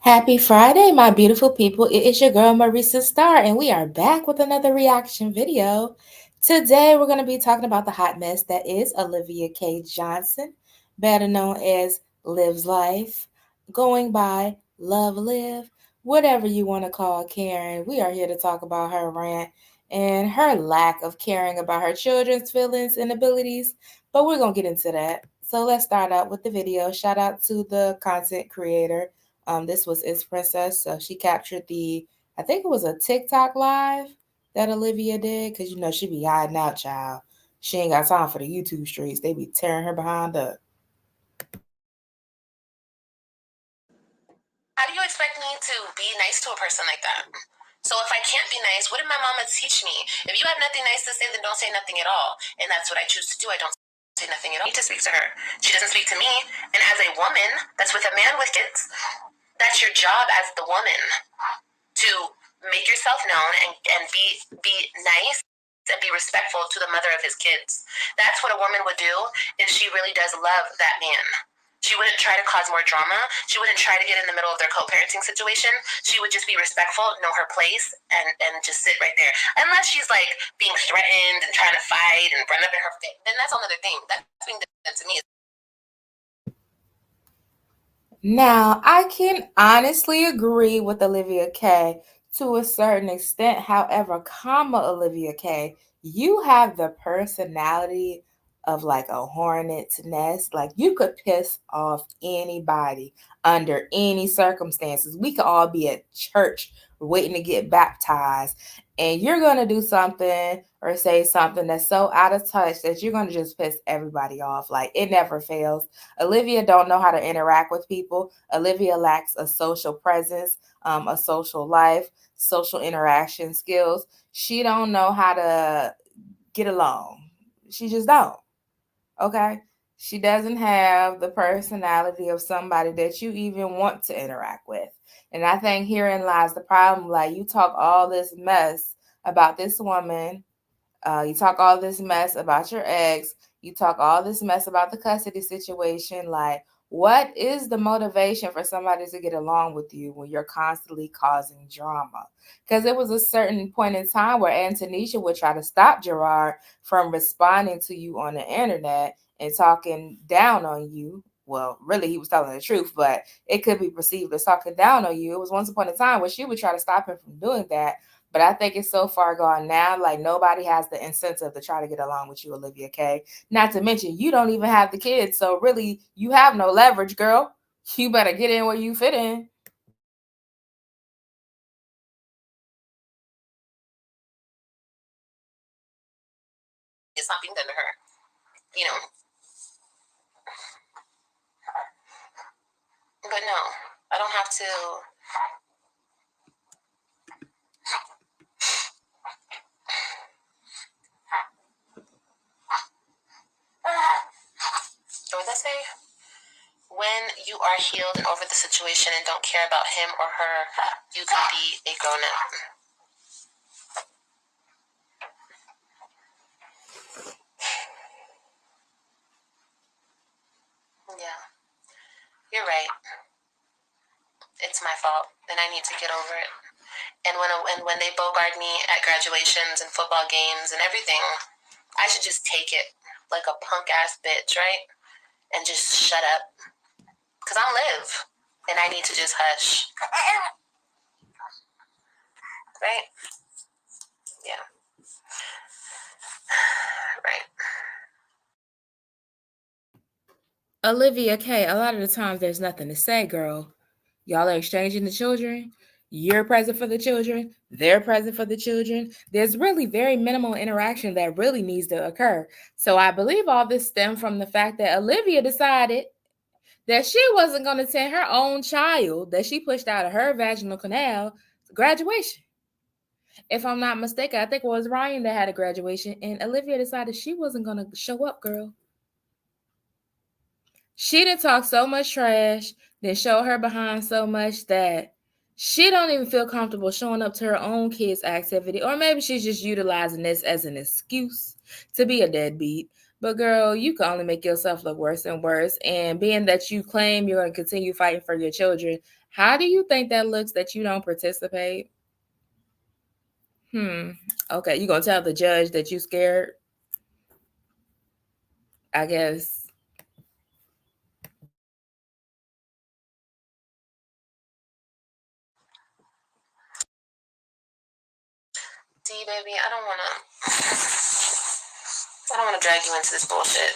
Happy Friday, my beautiful people. It is your girl Marisa Star, and we are back with another reaction video. Today, we're going to be talking about the hot mess that is Olivia K. Johnson, better known as Liv's Life, going by Love Live, whatever you want to call Karen. We are here to talk about her rant and her lack of caring about her children's feelings and abilities, but we're going to get into that. So let's start out with the video. Shout out to the content creator. This was Is Princess. So she captured I think it was a TikTok live that Olivia did, because she be hiding out, child. She ain't got time for the YouTube streets. They be tearing her behind up. How do you expect me to be nice to a person like that? So if I can't be nice, what did my mama teach me? If you have nothing nice to say, then don't say nothing at all. And that's what I choose to do. I don't say nothing at all. I need to speak to her. She doesn't speak to me. And as a woman that's with a man with kids, that's your job as the woman to make yourself known and be nice and be respectful to the mother of his kids. That's what a woman would do if she really does love that man. She wouldn't try to cause more drama. She wouldn't try to get in the middle of their co-parenting situation. She would just be respectful, know her place, and just sit right there. Unless she's like being threatened and trying to fight and run up in her face, then that's another thing. That's being done to me. Now, I can honestly agree with Olivia K to a certain extent. However, Olivia K, you have the personality of like a hornet's nest. Like you could piss off anybody under any circumstances. We could all be at church waiting to get baptized, and you're going to do something or say something that's so out of touch that you're going to just piss everybody off. Like it never fails. Olivia don't know how to interact with people. Olivia lacks a social presence, a social life, social interaction skills. She don't know how to get along. She just don't. Okay? She doesn't have the personality of somebody that you even want to interact with. And I think herein lies the problem. Like you talk all this mess about this woman, you talk all this mess about your ex. You talk all this mess about the custody situation. Like, what is the motivation for somebody to get along with you when you're constantly causing drama? Because there was a certain point in time where Antonisha would try to stop Gerard from responding to you on the internet and talking down on you. Well, really, he was telling the truth, but it could be perceived as talking down on you. It was once upon a time where she would try to stop him from doing that, but I think it's so far gone now. Like nobody has the incentive to try to get along with you, Olivia K. Not to mention you don't even have the kids, so really you have no leverage, girl. You better get in where you fit in. It's not being done to her. You know. But no, I don't have to. What would I say? When you are healed and over the situation and don't care about him or her, you can be a grown up. Yeah, you're right. It's my fault, and I need to get over it. And when they bogart me at graduations and football games and everything, I should just take it like a punk ass bitch, right? And just shut up, cause I'm Liv, and I need to just hush, right? Yeah, right. Olivia K, a lot of the times there's nothing to say, girl. Y'all are exchanging the children. You're present for the children. They're present for the children. There's really very minimal interaction that really needs to occur. So I believe all this stemmed from the fact that Olivia decided that she wasn't going to attend her own child that she pushed out of her vaginal canal graduation. If I'm not mistaken, I think it was Ryan that had a graduation, and Olivia decided she wasn't going to show up, girl. She didn't talk so much trash, then show her behind so much that she don't even feel comfortable showing up to her own kids' activity, or maybe she's just utilizing this as an excuse to be a deadbeat. But girl, you can only make yourself look worse and worse. And being that you claim you're going to continue fighting for your children, how do you think that looks that you don't participate? Hmm. Okay, you gonna tell the judge that you scared? I guess. D, baby, I don't wanna drag you into this bullshit.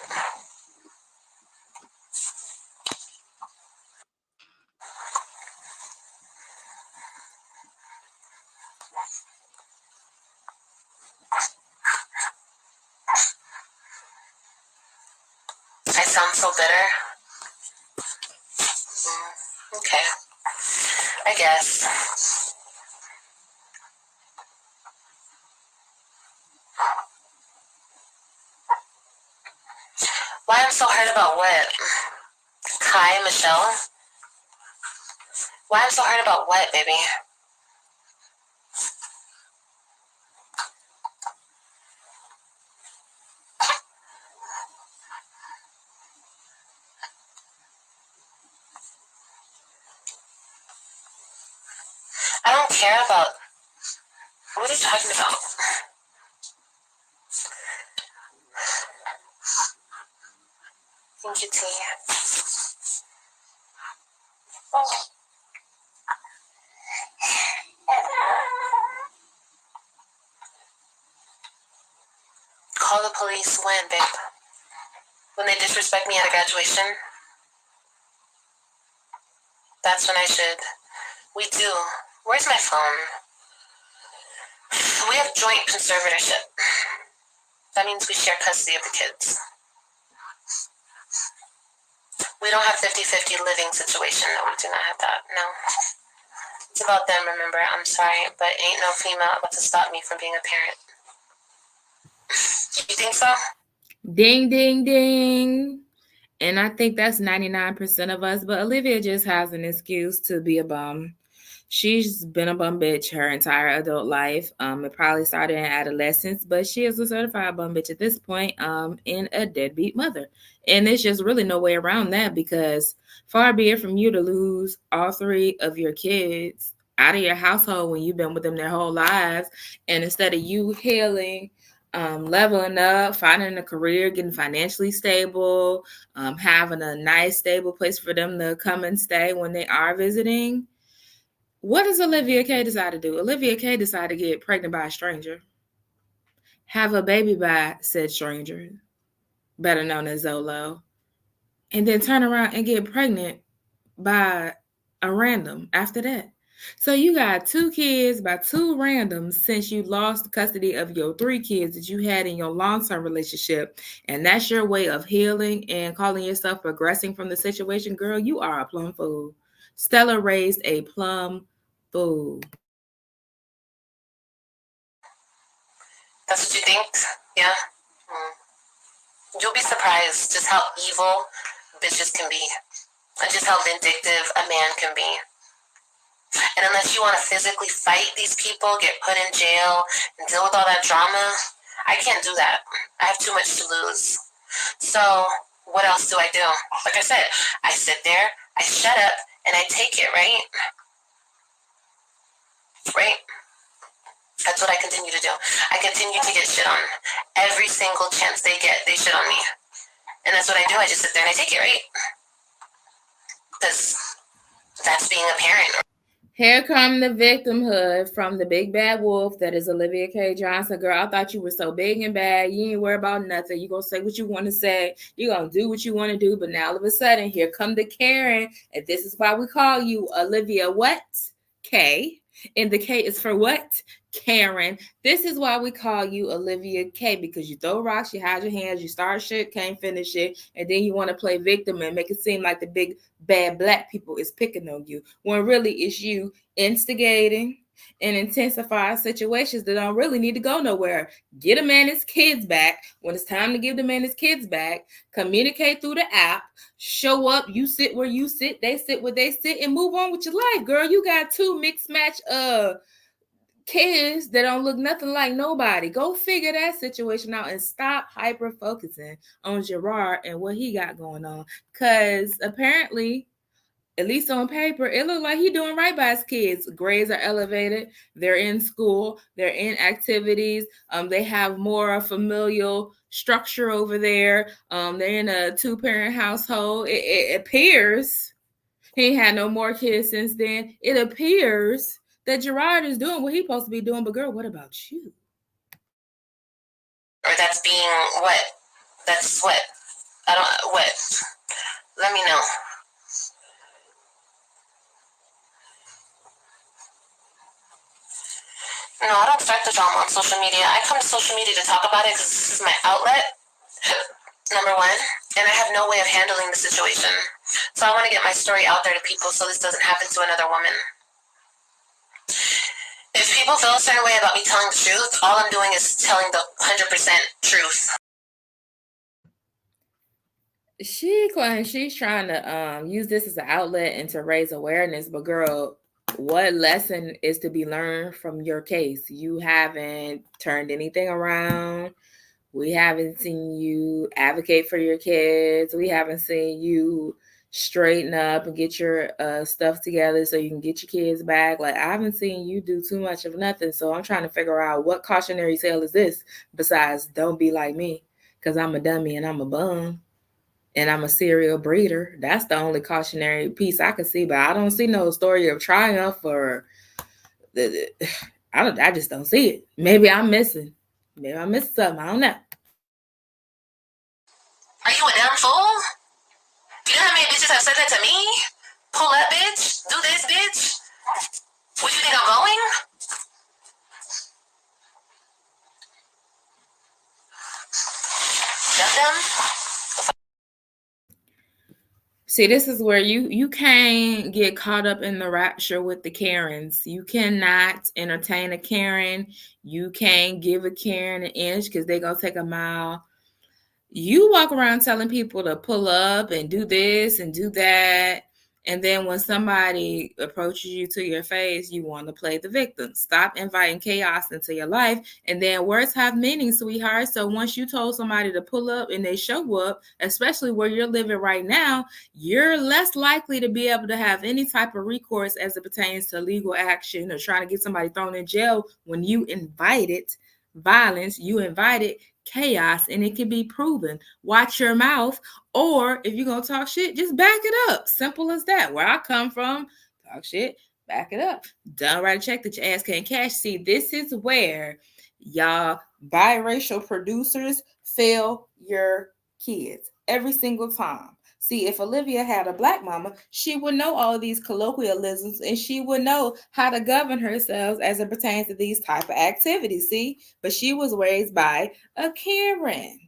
I sound so bitter. Okay, I guess. Why I'm so hurt about what? Kai, Michelle? Why I'm so hurt about what, baby? I don't care about. What are you talking about? Thank you, T. Oh. Call the police when, babe? When they disrespect me at a graduation? That's when I should. We do. Where's my phone? We have joint conservatorship. That means we share custody of the kids. We don't have 50-50 living situation. No, we do not have that. No. It's about them, remember. I'm sorry, but ain't no female about to stop me from being a parent. You think so? Ding, ding, ding. And I think that's 99% of us. But Olivia just has an excuse to be a bum. She's been a bum bitch her entire adult life. It probably started in adolescence, but she is a certified bum bitch at this point, and a deadbeat mother. And there's just really no way around that because far be it from you to lose all three of your kids out of your household when you've been with them their whole lives. And instead of you healing, leveling up, finding a career, getting financially stable, having a nice, stable place for them to come and stay when they are visiting, what does Olivia K decide to do? Olivia K decided to get pregnant by a stranger. Have a baby by said stranger, better known as Zolo. And then turn around and get pregnant by a random after that. So you got two kids by two randoms since you lost custody of your three kids that you had in your long-term relationship. And that's your way of healing and calling yourself progressing from the situation. Girl, you are a plum fool. Stella raised a plum fool. That's what you think? Yeah? You'll be surprised just how evil bitches can be. And just how vindictive a man can be. And unless you want to physically fight these people, get put in jail, and deal with all that drama, I can't do that. I have too much to lose. So, what else do I do? Like I said, I sit there, I shut up, and I take it, right? Right? That's what I continue to do. I continue to get shit on. Every single chance they get, they shit on me. And that's what I do. I just sit there and I take it, right? Because that's being a parent. Here come the victimhood from the big bad wolf that is Olivia K. Johnson. Girl, I thought you were so big and bad. You ain't worry about nothing. You gonna say what you want to say. You gonna do what you want to do. But now all of a sudden, here come the Karen, and this is why we call you Olivia what? K. And the K is for what? Karen. This is why we call you Olivia K, because you throw rocks, you hide your hands, you start shit, can't finish it, and then you want to play victim and make it seem like the big bad black people is picking on you, when really it's you instigating and intensify situations that don't really need to go nowhere. Get a man his kids back when it's time to give the man his kids back. Communicate through the app. Show up. You sit where you sit. They sit where they sit, and move on with your life, girl. You got two mixed match kids that don't look nothing like nobody. Go figure that situation out and stop hyper focusing on Gerard and what he got going on. Cause apparently, at least on paper, it looked like he doing right by his kids. Grades are elevated. They're in school. They're in activities. They have more familial structure over there. They're in a two-parent household. It appears he ain't had no more kids since then. It appears that Gerard is doing what he's supposed to be doing. But girl, what about you? Or that's being what? That's what? I don't, what? Let me know. No, I don't start the drama on social media. I come to social media to talk about it because this is my outlet, number one, and I have no way of handling the situation. So I want to get my story out there to people so this doesn't happen to another woman. If people feel a certain way about me telling the truth, all I'm doing is telling the 100% truth. She claims she's trying to use this as an outlet and to raise awareness, but girl, what lesson is to be learned from your case? You haven't turned anything around. We haven't seen you advocate for your kids. We haven't seen you straighten up and get your stuff together so you can get your kids back. Like, I haven't seen you do too much of nothing. So I'm trying to figure out what cautionary tale is this besides don't be like me, because I'm a dummy and I'm a bum and I'm a serial breeder. That's the only cautionary piece I can see, but I don't see no story of triumph or I just don't see it. Maybe I'm missing. Maybe I missed something. I don't know. Are you a damn fool? You know how many bitches have said that to me? Pull up, bitch. Do this, bitch. What you think I'm going? Dumb dumb. See, this is where you can't get caught up in the rapture with the Karens. You cannot entertain a Karen. You can't give a Karen an inch because they're gonna take a mile. You walk around telling people to pull up and do this and do that. And then when somebody approaches you to your face, you want to play the victim. Stop inviting chaos into your life. And then words have meaning, sweetheart. So once you told somebody to pull up and they show up, especially where you're living right now, you're less likely to be able to have any type of recourse as it pertains to legal action or trying to get somebody thrown in jail when you invited violence, you invited chaos, and it can be proven. Watch your mouth, or if you're gonna talk shit, just back it up. Simple as that. Where I come from, talk shit, back it up. Don't write a check that your ass can't cash. See, this is where y'all biracial producers fail your kids every single time. See, if Olivia had a black mama, she would know all of these colloquialisms and she would know how to govern herself as it pertains to these type of activities. See, but she was raised by a Karen.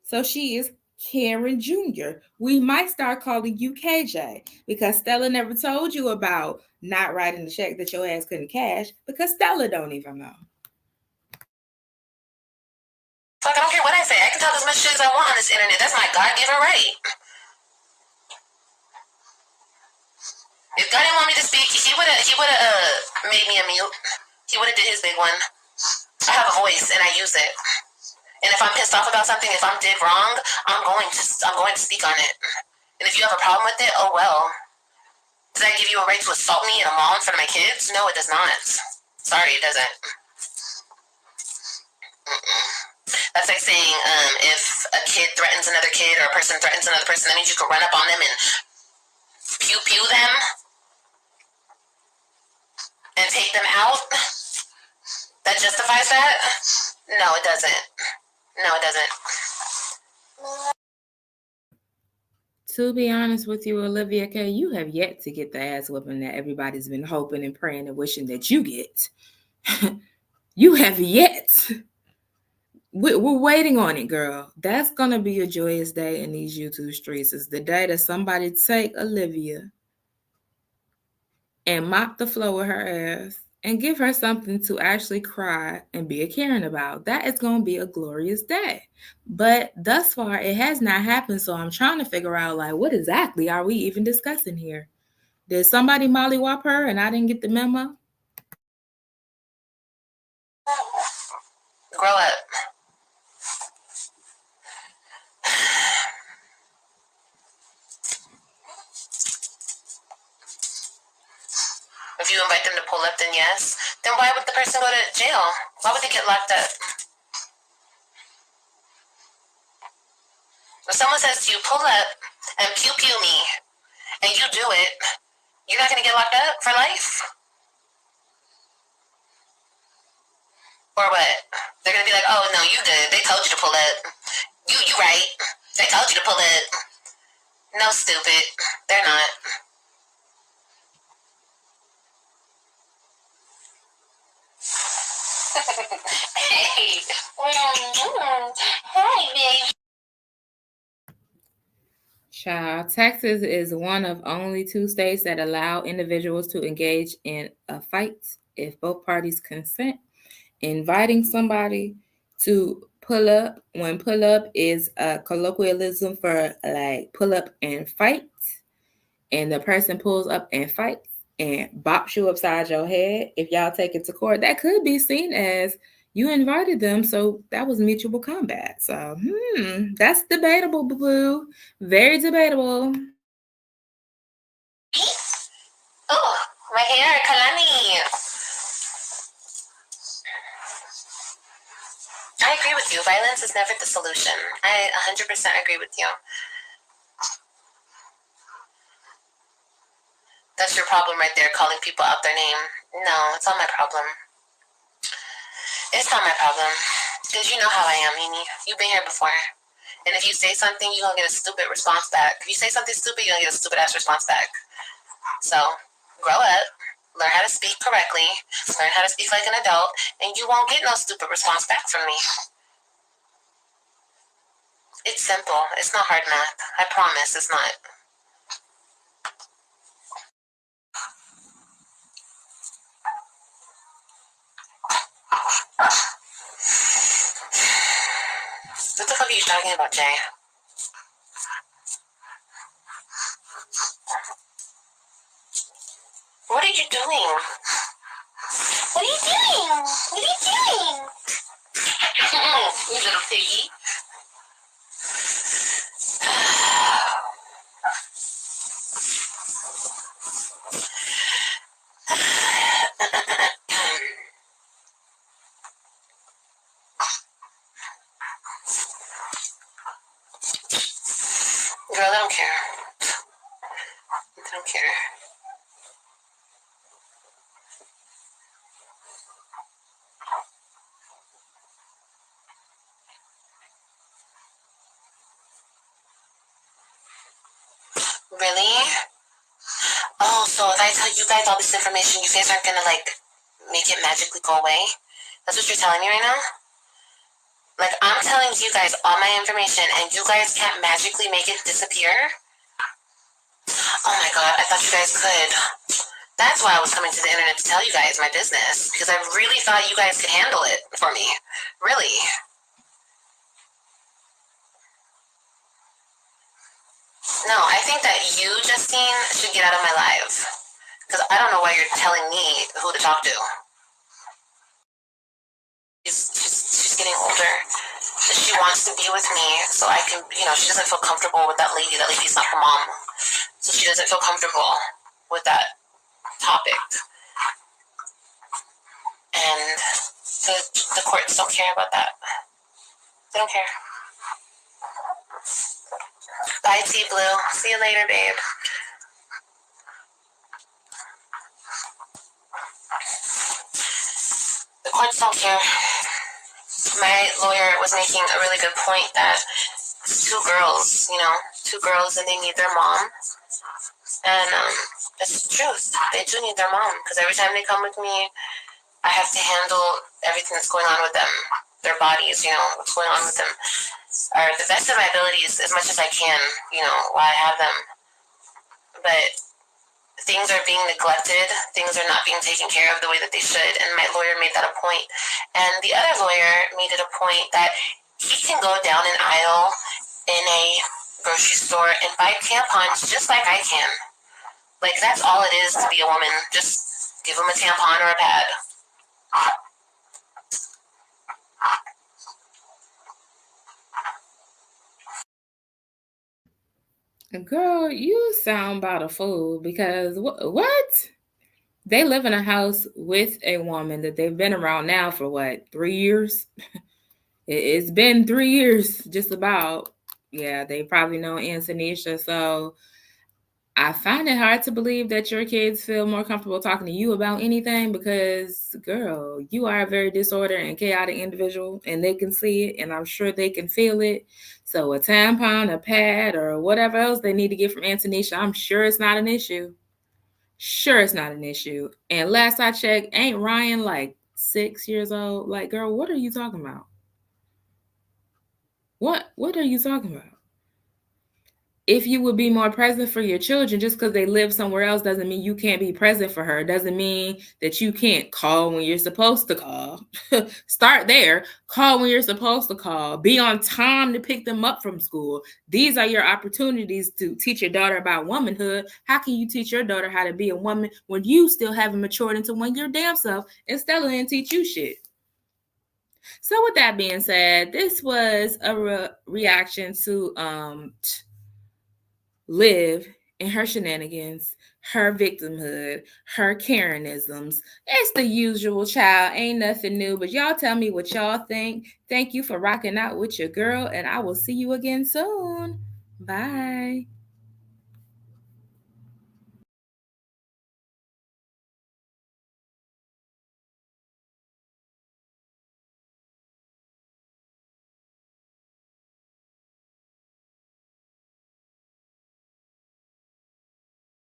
So she is Karen Jr. We might start calling you KJ because Stella never told you about not writing the check that your ass couldn't cash because Stella don't even know. Fuck, I don't care what I say. I can talk as much shit as I want on this internet. That's my God-given right. If God didn't want me to speak, he would have made me a mute. He would have did his big one. I have a voice and I use it. And if I'm pissed off about something, if I'm did wrong, I'm going to speak on it. And if you have a problem with it, oh well. Does that give you a right to assault me in a mall in front of my kids? No, it does not. Sorry, it doesn't. That's like saying if a kid threatens another kid or a person threatens another person, that means you can run up on them and pew them and take them out. That justifies that? No, it doesn't. No, it doesn't. To be honest with you, Olivia K, you have yet to get the ass whooping that everybody's been hoping and praying and wishing that you get. You have yet. We're waiting on it, girl. That's gonna be a joyous day in these YouTube streets. It's the day that somebody take Olivia and mop the floor with her ass and give her something to actually cry and be a Karen about. That is going to be a glorious day. But thus far, it has not happened. So I'm trying to figure out, like, what exactly are we even discussing here? Did somebody mollywop her and I didn't get the memo? Grow up. If you invite them to pull up, then yes. Then why would the person go to jail? Why would they get locked up? If someone says to you, pull up and pew pew me, and you do it, you're not going to get locked up for life? Or what? They're going to be like, oh, no, you good. They told you to pull up. You right. They told you to pull up. No, stupid. They're not. Hey. Hey, baby. Child, Texas is one of only 2 states that allow individuals to engage in a fight if both parties consent. Inviting somebody to pull up, when pull up is a colloquialism for like pull up and fight, and the person pulls up and fights and bops you upside your head, if y'all take it to court, that could be seen as you invited them, so that was mutual combat. So, that's debatable, boo. Very debatable. Oh, my hair, Kalani. I agree with you. Violence is never the solution. I 100% agree with you. That's your problem right there, calling people out their name. No, it's not my problem. It's not my problem. Because you know how I am, Mimi. You've been here before. And if you say something, you're going to get a stupid response back. If you say something stupid, you're going to get a stupid-ass response back. So, grow up, learn how to speak correctly, learn how to speak like an adult, and you won't get no stupid response back from me. It's simple. It's not hard math. I promise it's not. What the fuck are you talking about, Jay? What are you doing? What are you doing? What are you doing? You little piggy. Girl, I don't care. I don't care. Really? Oh, so if I tell you guys all this information, you guys aren't gonna, like, make it magically go away? That's what you're telling me right now? Like, I'm telling you guys all my information, and you guys can't magically make it disappear? Oh my god, I thought you guys could. That's why I was coming to the internet to tell you guys my business, because I really thought you guys could handle it for me. Really. No, I think that you, Justine, should get out of my life. Because I don't know why you're telling me who to talk to. She's getting older. She wants to be with me so I can, she doesn't feel comfortable with that lady. That lady's not her mom. So she doesn't feel comfortable with that topic. And the courts don't care about that. They don't care. Bye, T Blue. See you later, babe. The courts don't care. My lawyer was making a really good point that two girls, and they need their mom. And it's the truth. They do need their mom. Because every time they come with me, I have to handle everything that's going on with them. Their bodies, what's going on with them. Or the best of my abilities, as much as I can, while I have them. But things are being neglected. Things are not being taken care of the way that they should. And my lawyer made that a point. And the other lawyer made it a point that he can go down an aisle in a grocery store and buy tampons just like I can. Like, that's all it is to be a woman. Just give them a tampon or a pad. Girl, you sound about a fool because what? They live in a house with a woman that they've been around now for what, 3 years? It's been 3 years, just about. Yeah, they probably know Antonisha. So I find it hard to believe that your kids feel more comfortable talking to you about anything because, girl, you are a very disordered and chaotic individual, and they can see it, and I'm sure they can feel it. So a tampon, a pad, or whatever else they need to get from Antonisha, I'm sure it's not an issue. Sure, it's not an issue. And last I checked, ain't Ryan like 6 years old? Like, girl, what are you talking about? What are you talking about? If you would be more present for your children, just because they live somewhere else doesn't mean you can't be present for her. Doesn't mean that you can't call when you're supposed to call. Start there. Call when you're supposed to call. Be on time to pick them up from school. These are your opportunities to teach your daughter about womanhood. How can you teach your daughter how to be a woman when you still haven't matured into one your damn self and Stella didn't teach you shit? So with that being said, this was a reaction to Liv and her shenanigans, her victimhood, her Karenisms. It's the usual, child. Ain't nothing new. But y'all tell me what y'all think. Thank you for rocking out with your girl, and I will see you again soon. Bye.